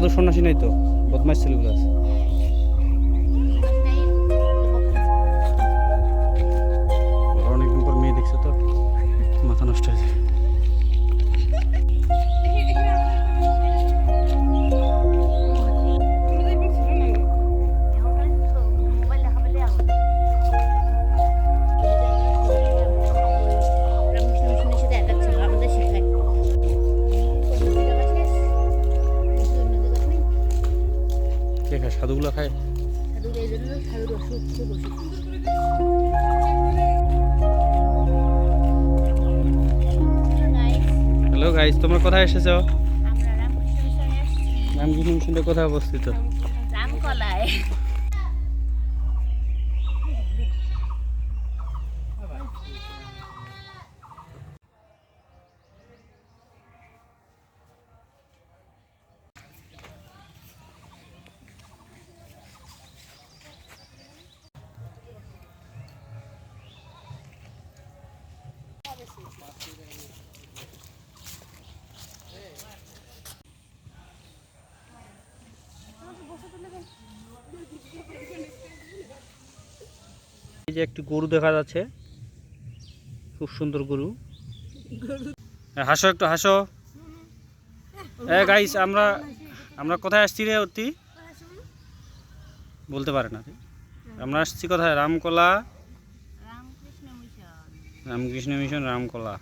সাধু সন্ন্যাসী নাই তো, বদমাইশ ছেলেগুলো আছে। ওরা অনেকদিন পর মেয়ে দেখছে তো মাথা নষ্ট হয়েছে। কে খায়? সাধুগুলো খায়। হ্যালো গাইস, তোমরা কোথায় এসেছো? রামকৃষ্ণ মিশনটা কোথায় অবস্থিত? রামকলায়। এই যে একটি গরু দেখা যাচ্ছে, খুব সুন্দর গরু। হাসো, একটু হাসো। গাইস, আমরা কোথায় আসছি রে? অতি বলতে পারে না। আমরা আসছি কোথায়? রামকলা, রামকৃষ্ণ মিশন, রামকলা।